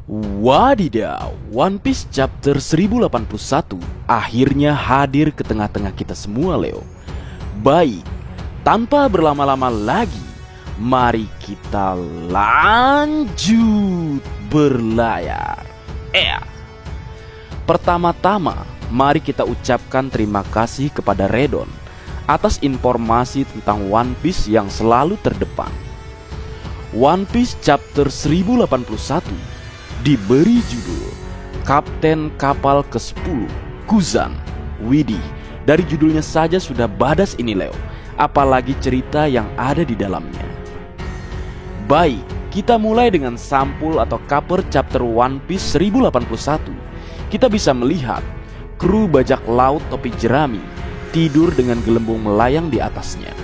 Wadidaw, One Piece chapter 1081 akhirnya hadir ke tengah-tengah kita semua, Leo. Baik, tanpa berlama-lama lagi, mari kita lanjut berlayar. Pertama-tama, mari kita ucapkan terima kasih kepada Redon atas informasi tentang One Piece yang selalu terdepan. One Piece chapter 1081 diberi judul Kapten Kapal ke-10 Kuzan. Widih, dari judulnya saja sudah badas ini, Leo. Apalagi cerita yang ada di dalamnya. Baik, kita mulai dengan sampul atau cover chapter One Piece 1081. Kita bisa melihat kru bajak laut topi jerami tidur dengan gelembung melayang di atasnya.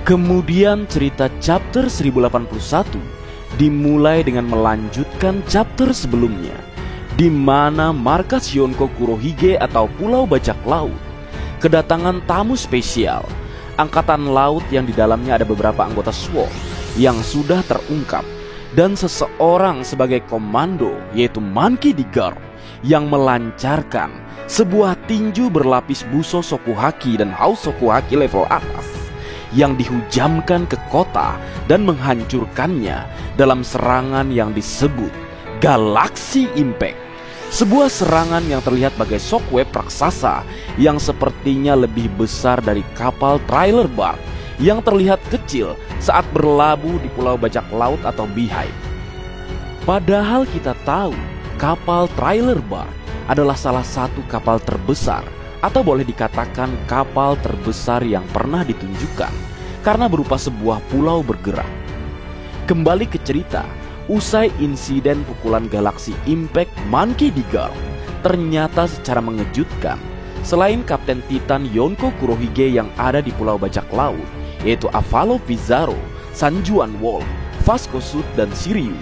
Kemudian cerita chapter 1081 dimulai dengan melanjutkan chapter sebelumnya, di mana markas Yonko Kurohige atau Pulau Bajak Laut kedatangan tamu spesial, angkatan laut yang di dalamnya ada beberapa anggota SWORD yang sudah terungkap, dan seseorang sebagai komando yaitu Monkey D. Garp yang melancarkan sebuah tinju berlapis buso Sokuhaki dan House Sokuhaki level atas yang dihujamkan ke kota dan menghancurkannya dalam serangan yang disebut Galaxy Impact. Sebuah serangan yang terlihat bagai shockwave raksasa yang sepertinya lebih besar dari kapal trailer bark yang terlihat kecil saat berlabuh di Pulau Bajak Laut atau Beehive. Padahal kita tahu kapal trailer bark adalah salah satu kapal terbesar, atau boleh dikatakan kapal terbesar yang pernah ditunjukkan, karena berupa sebuah pulau bergerak. Kembali ke cerita, usai insiden pukulan Galaxy Impact Monkey D. Garp, ternyata secara mengejutkan, selain Kapten Titan Yonko Kurohige yang ada di Pulau Bajak Laut, yaitu Avalo Pizarro, Sanjuan Wolf, Vasco Sud, dan Shiryu,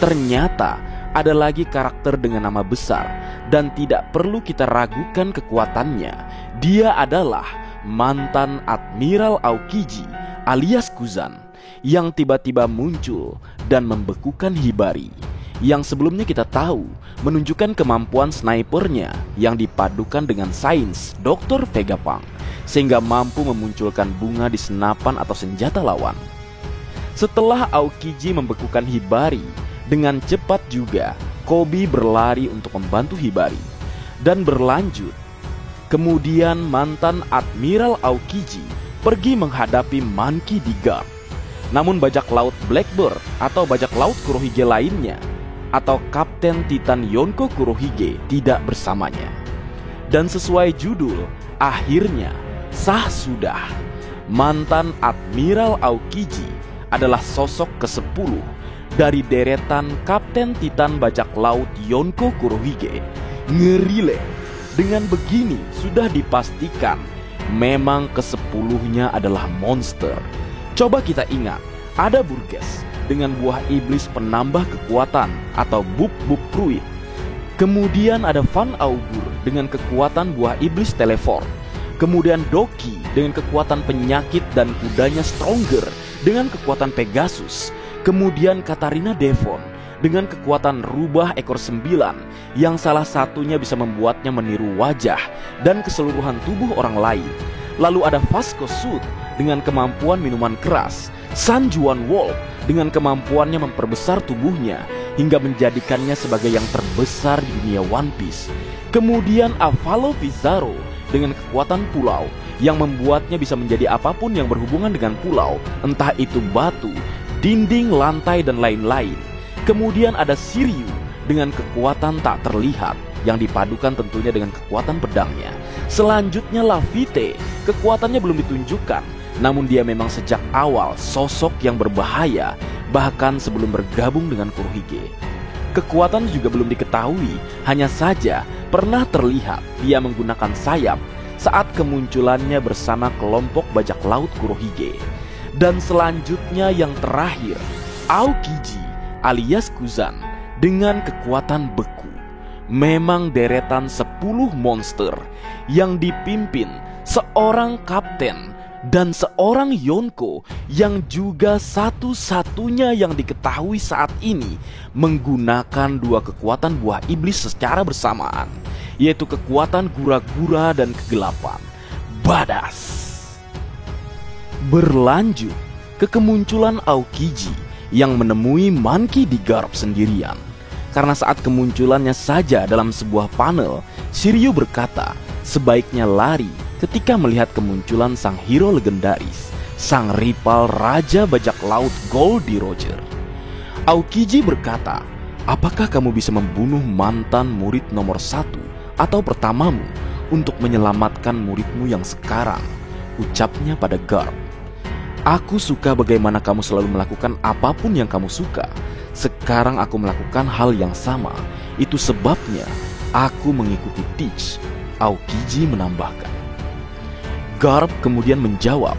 ternyata ada lagi karakter dengan nama besar dan tidak perlu kita ragukan kekuatannya. Dia adalah mantan Admiral Aokiji alias Kuzan yang tiba-tiba muncul dan membekukan Hibari, yang sebelumnya kita tahu menunjukkan kemampuan snipernya yang dipadukan dengan sains Dr. Vegapunk, sehingga mampu memunculkan bunga di senapan atau senjata lawan. Setelah Aokiji membekukan Hibari, dengan cepat juga Koby berlari untuk membantu Hibari dan berlanjut. Kemudian mantan Admiral Aokiji pergi menghadapi Monkey D. Garp. Namun bajak laut Blackbird atau bajak laut Kurohige lainnya atau Kapten Titan Yonko Kurohige tidak bersamanya. Dan sesuai judul, akhirnya sah sudah, mantan Admiral Aokiji adalah sosok ke-10 dari deretan Kapten Titan bajak laut Yonko Kurohige. Ngeri, Le. Dengan begini sudah dipastikan memang ke-10-nya adalah monster. Coba kita ingat, ada Burgess dengan buah iblis penambah kekuatan atau Buk-Buk Fruit. Kemudian ada Van Augur dengan kekuatan buah iblis teleport. Kemudian Doki dengan kekuatan penyakit dan kudanya Stronger dengan kekuatan Pegasus. Kemudian Katarina Devon dengan kekuatan rubah ekor 9 yang salah satunya bisa membuatnya meniru wajah dan keseluruhan tubuh orang lain. Lalu ada Vasco Sud dengan kemampuan minuman keras, Sanjuan Wolf dengan kemampuannya memperbesar tubuhnya hingga menjadikannya sebagai yang terbesar di dunia One Piece. Kemudian Avalo Pizarro dengan kekuatan pulau yang membuatnya bisa menjadi apapun yang berhubungan dengan pulau, entah itu batu, dinding, lantai, dan lain-lain. Kemudian ada Shiryu dengan kekuatan tak terlihat yang dipadukan tentunya dengan kekuatan pedangnya. Selanjutnya Lavitte, kekuatannya belum ditunjukkan, namun dia memang sejak awal sosok yang berbahaya bahkan sebelum bergabung dengan Kurohige. Kekuatannya juga belum diketahui, hanya saja pernah terlihat dia menggunakan sayap saat kemunculannya bersama kelompok bajak laut Kurohige. Dan selanjutnya yang terakhir, Aokiji alias Kuzan dengan kekuatan beku. Memang deretan 10 monster yang dipimpin seorang kapten Dan seorang Yonko yang juga satu-satunya yang diketahui saat ini menggunakan dua kekuatan buah iblis secara bersamaan, yaitu kekuatan gura-gura dan kegelapan, Badas. Berlanjut ke kemunculan Aokiji yang menemui Monkey D. Garp sendirian. Karena saat kemunculannya saja dalam sebuah panel, Shiryu berkata sebaiknya lari ketika melihat kemunculan sang hero legendaris, sang rival Raja Bajak Laut Goldie Roger. Aokiji berkata, apakah kamu bisa membunuh mantan murid nomor 1 atau pertamamu untuk menyelamatkan muridmu yang sekarang? Ucapnya pada Garp. Aku suka bagaimana kamu selalu melakukan apapun yang kamu suka. Sekarang aku melakukan hal yang sama. Itu sebabnya aku mengikuti Teach. Aokiji menambahkan. Garp kemudian menjawab,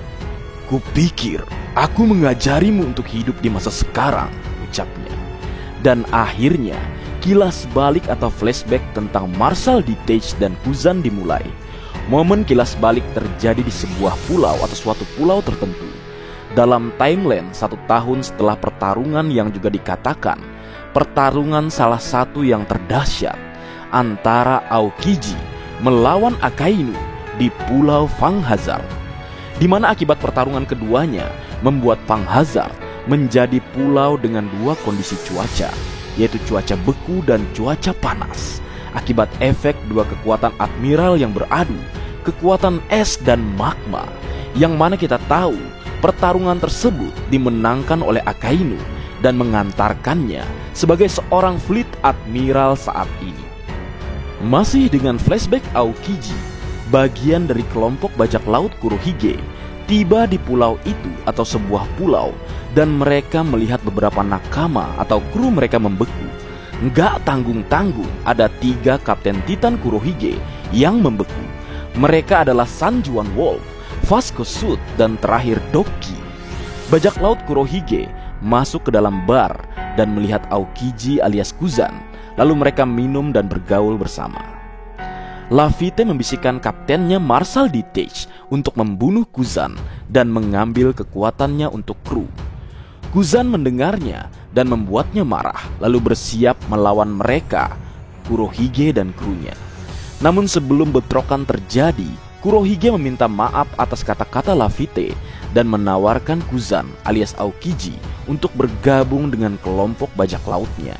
kupikir aku mengajarimu untuk hidup di masa sekarang, ucapnya. Dan akhirnya kilas balik atau flashback tentang Marshal D. Teach dan Kuzan dimulai. Momen kilas balik terjadi di sebuah pulau atau suatu pulau tertentu. Dalam timeline 1 tahun setelah pertarungan yang juga dikatakan pertarungan salah satu yang terdahsyat antara Aokiji melawan Akainu di Pulau Fang Hazard, di mana akibat pertarungan keduanya membuat Fang Hazard menjadi pulau dengan dua kondisi cuaca, yaitu cuaca beku dan cuaca panas. Akibat efek dua kekuatan admiral yang beradu, kekuatan es dan magma, yang mana kita tahu pertarungan tersebut dimenangkan oleh Akainu dan mengantarkannya sebagai seorang fleet admiral saat ini. Masih dengan flashback Aokiji, bagian dari kelompok bajak laut Kurohige tiba di pulau itu atau sebuah pulau, dan mereka melihat beberapa nakama atau kru mereka membeku. Nggak tanggung-tanggung ada 3 kapten Titan Kurohige yang membeku. Mereka adalah Sanjuan Wolf, Vasco Sud, dan terakhir Doki. Bajak laut Kurohige masuk ke dalam bar dan melihat Aokiji alias Kuzan. Lalu mereka minum dan bergaul bersama. Laffite membisikkan kaptennya Marshal D. Teach untuk membunuh Kuzan dan mengambil kekuatannya untuk kru. Kuzan mendengarnya dan membuatnya marah, lalu bersiap melawan mereka, Kurohige dan krunya. Namun sebelum bentrokan terjadi, Kurohige meminta maaf atas kata-kata Laffite dan menawarkan Kuzan alias Aokiji untuk bergabung dengan kelompok bajak lautnya.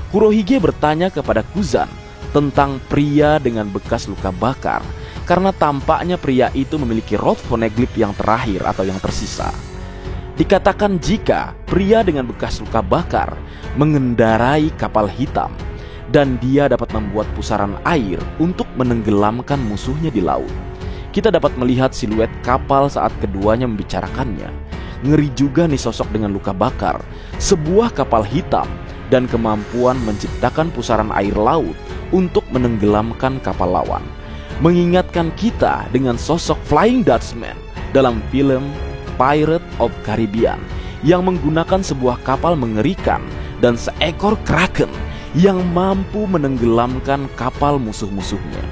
Kurohige bertanya kepada Kuzan tentang pria dengan bekas luka bakar, karena tampaknya pria itu memiliki rod poneglyph yang terakhir atau yang tersisa. Dikatakan jika pria dengan bekas luka bakar mengendarai kapal hitam, dan dia dapat membuat pusaran air untuk menenggelamkan musuhnya di laut. Kita dapat melihat siluet kapal saat keduanya membicarakannya. Ngeri juga nih sosok dengan luka bakar, sebuah kapal hitam, dan kemampuan menciptakan pusaran air laut untuk menenggelamkan kapal lawan. Mengingatkan kita dengan sosok Flying Dutchman dalam film Pirate of Caribbean yang menggunakan sebuah kapal mengerikan dan seekor kraken yang mampu menenggelamkan kapal musuh-musuhnya.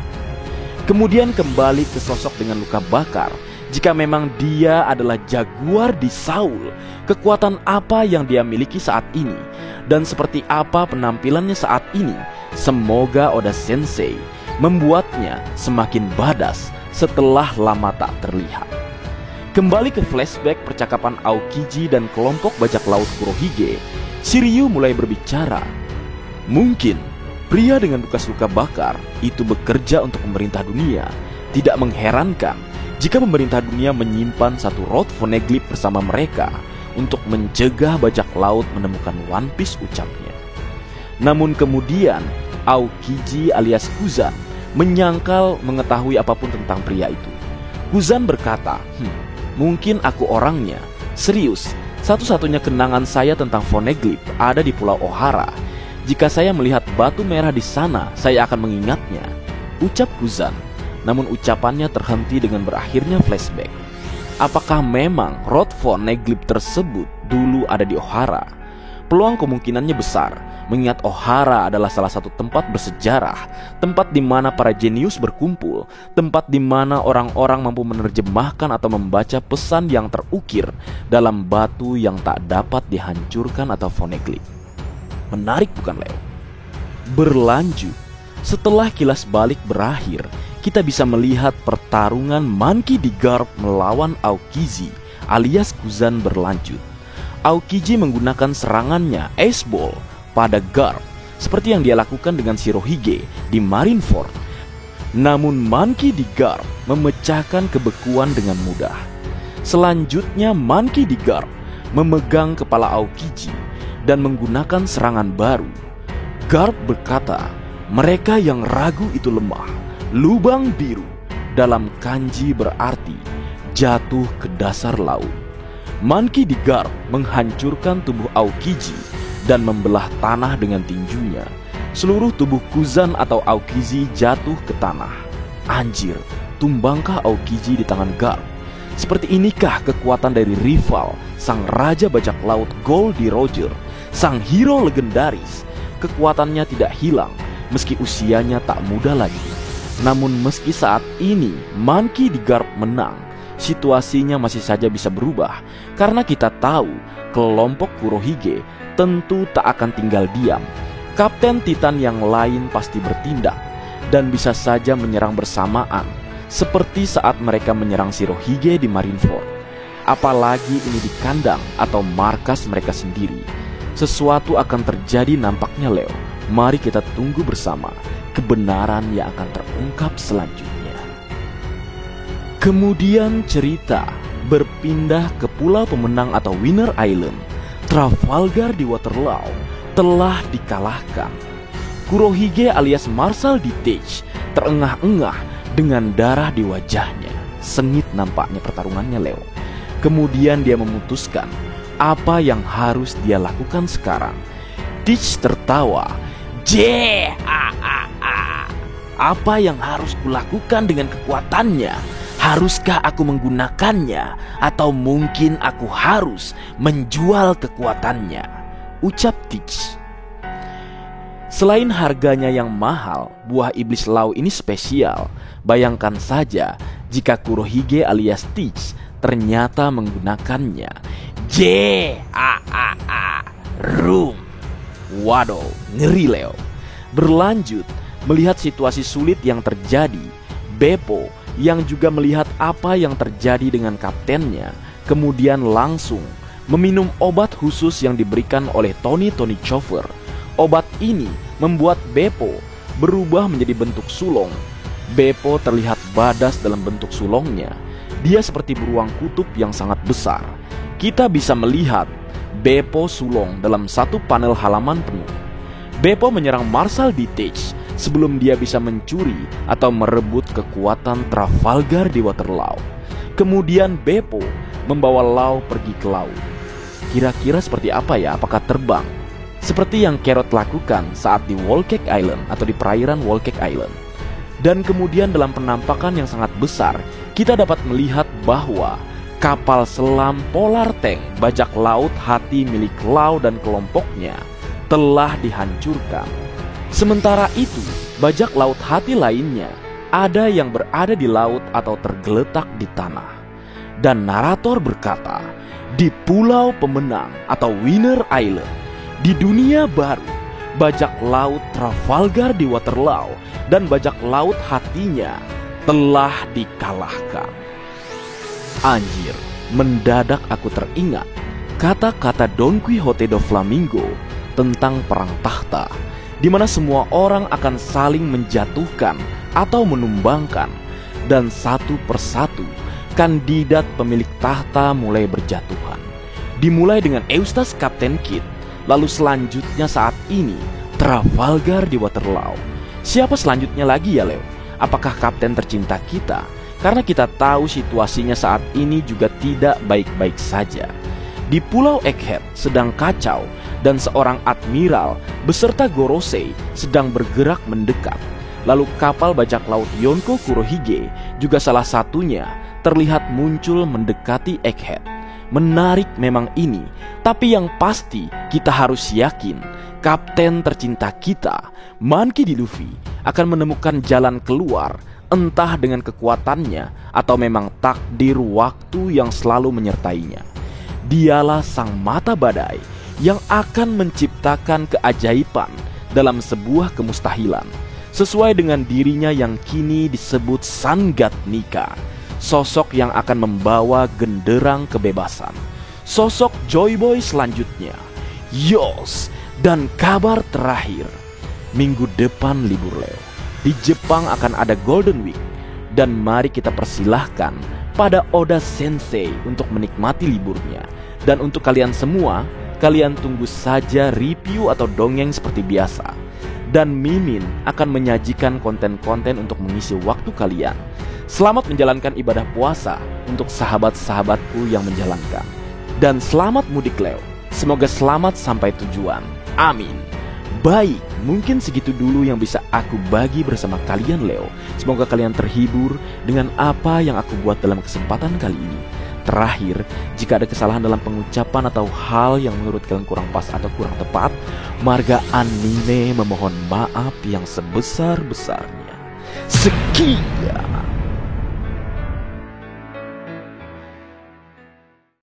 Kemudian kembali ke sosok dengan luka bakar. Jika memang dia adalah jaguar di Saul, kekuatan apa yang dia miliki saat ini, dan seperti apa penampilannya saat ini, semoga Oda Sensei membuatnya semakin badas setelah lama tak terlihat. Kembali ke flashback percakapan Aokiji dan kelompok bajak laut Kurohige, Shiryu mulai berbicara. Mungkin pria dengan bekas luka bakar itu bekerja untuk pemerintah dunia. Tidak mengherankan jika pemerintah dunia menyimpan satu rod poneglyph bersama mereka untuk mencegah bajak laut menemukan One Piece, ucapnya. Namun kemudian Aokiji alias Kuzan menyangkal mengetahui apapun tentang pria itu. Kuzan berkata, mungkin aku orangnya. Serius, satu-satunya kenangan saya tentang poneglyph ada di Pulau Ohara. Jika saya melihat batu merah di sana, saya akan mengingatnya, ucap Kuzan. Namun ucapannya terhenti dengan berakhirnya flashback. Apakah memang rod poneglyph tersebut dulu ada di Ohara? peluang kemungkinannya besar, mengingat Ohara adalah salah satu tempat bersejarah, tempat di mana para jenius berkumpul, tempat di mana orang-orang mampu menerjemahkan atau membaca pesan yang terukir dalam batu yang tak dapat dihancurkan atau phoneglyph. Menarik bukan, Leo? Berlanjut, setelah kilas balik berakhir, kita bisa melihat pertarungan Monkey D. Garp melawan Aokiji alias Kuzan berlanjut. Aokiji menggunakan serangannya Ace Ball pada Garp seperti yang dia lakukan dengan Shirohige di Marineford. Namun Monkey D. Garp memecahkan kebekuan dengan mudah. Selanjutnya Monkey D. Garp memegang kepala Aokiji dan menggunakan serangan baru. Garp berkata, mereka yang ragu itu lemah. Lubang biru dalam kanji berarti jatuh ke dasar laut. Monkey D. Garp menghancurkan tubuh Aokiji dan membelah tanah dengan tinjunya. Seluruh tubuh Kuzan atau Aokiji jatuh ke tanah. Anjir, tumbangkah Aokiji di tangan Garp? Seperti inikah kekuatan dari rival, sang raja bajak laut Goldie Roger, sang hero legendaris? Kekuatannya tidak hilang meski usianya tak muda lagi. Namun meski saat ini Monkey D. Garp menang, situasinya masih saja bisa berubah, karena kita tahu kelompok Kurohige tentu tak akan tinggal diam. Kapten Titan yang lain pasti bertindak dan bisa saja menyerang bersamaan, seperti saat mereka menyerang Shirohige di Marineford. Apalagi ini di kandang atau markas mereka sendiri. Sesuatu akan terjadi nampaknya, Leo. Mari kita tunggu bersama kebenaran yang akan terungkap selanjutnya. Kemudian cerita berpindah ke pulau pemenang atau Winner Island. Trafalgar di Waterloo telah dikalahkan. Kurohige alias Marshal D. Teach terengah-engah dengan darah di wajahnya. Sengit nampaknya pertarungannya, Leo. Kemudian dia memutuskan apa yang harus dia lakukan sekarang. Teach tertawa. Apa yang harus kulakukan dengan kekuatannya? Haruskah aku menggunakannya? Atau mungkin aku harus menjual kekuatannya? Ucap Teach. Selain harganya yang mahal, buah iblis laut ini spesial. Bayangkan saja jika Kurohige alias Teach ternyata menggunakannya. Room. Waduh, ngeri, Leo. Berlanjut, melihat situasi sulit yang terjadi, Beppo yang juga melihat apa yang terjadi dengan kaptennya, kemudian langsung meminum obat khusus yang diberikan oleh Tony Chover. Obat ini membuat Beppo berubah menjadi bentuk sulong. Beppo terlihat badas dalam bentuk sulongnya. Dia seperti beruang kutub yang sangat besar. Kita bisa melihat Beppo sulong dalam satu panel halaman penuh. Beppo menyerang Marshal D. Teach sebelum dia bisa mencuri atau merebut kekuatan Trafalgar di Waterloo. Kemudian Beppo membawa Lau pergi ke laut. Kira-kira seperti apa ya? Apakah terbang? Seperti yang Carrot lakukan saat di Wallcake Island atau di perairan Wallcake Island. Dan kemudian dalam penampakan yang sangat besar, kita dapat melihat bahwa kapal selam Polar Tank bajak laut hati milik Lau dan kelompoknya telah dihancurkan. Sementara itu, bajak laut hati lainnya ada yang berada di laut atau tergeletak di tanah. Dan narator berkata, di pulau pemenang atau Winner Island, di dunia baru, bajak laut Trafalgar di Waterloo dan bajak laut hatinya telah dikalahkan. Anjir, mendadak aku teringat kata-kata Don Quixote do Flamingo tentang perang tahta, di mana semua orang akan saling menjatuhkan atau menumbangkan, dan satu persatu kandidat pemilik tahta mulai berjatuhan. Dimulai dengan Eustace Captain Kidd, lalu selanjutnya saat ini Trafalgar di Waterloo. Siapa selanjutnya lagi ya, Leo? Apakah kapten tercinta kita? Karena kita tahu situasinya saat ini juga tidak baik-baik saja. Di Pulau Egghead sedang kacau, dan seorang admiral beserta Gorosei sedang bergerak mendekat. Lalu kapal bajak laut Yonko Kurohige juga salah satunya terlihat muncul mendekati Egghead. Menarik memang ini, tapi yang pasti kita harus yakin kapten tercinta kita, Monkey D. Luffy, akan menemukan jalan keluar, entah dengan kekuatannya atau memang takdir waktu yang selalu menyertainya. Dialah sang mata badai yang akan menciptakan keajaiban dalam sebuah kemustahilan, sesuai dengan dirinya yang kini disebut Sun God Nika, sosok yang akan membawa genderang kebebasan. Sosok Joy Boy selanjutnya, Yos. Dan kabar terakhir, minggu depan libur Leo, di Jepang akan ada Golden Week. Dan mari kita persilahkan pada Oda Sensei untuk menikmati liburnya. Dan untuk kalian semua, kalian tunggu saja review atau dongeng seperti biasa. Dan Mimin akan menyajikan konten-konten untuk mengisi waktu kalian. Selamat menjalankan ibadah puasa untuk sahabat-sahabatku yang menjalankan. Dan selamat mudik Leo. Semoga selamat sampai tujuan. Amin. Baik, mungkin segitu dulu yang bisa aku bagi bersama kalian Leo. Semoga kalian terhibur dengan apa yang aku buat dalam kesempatan kali ini. Terakhir, jika ada kesalahan dalam pengucapan atau hal yang menurut kalian kurang pas atau kurang tepat, Marga Anime memohon maaf yang sebesar-besarnya. Sekian.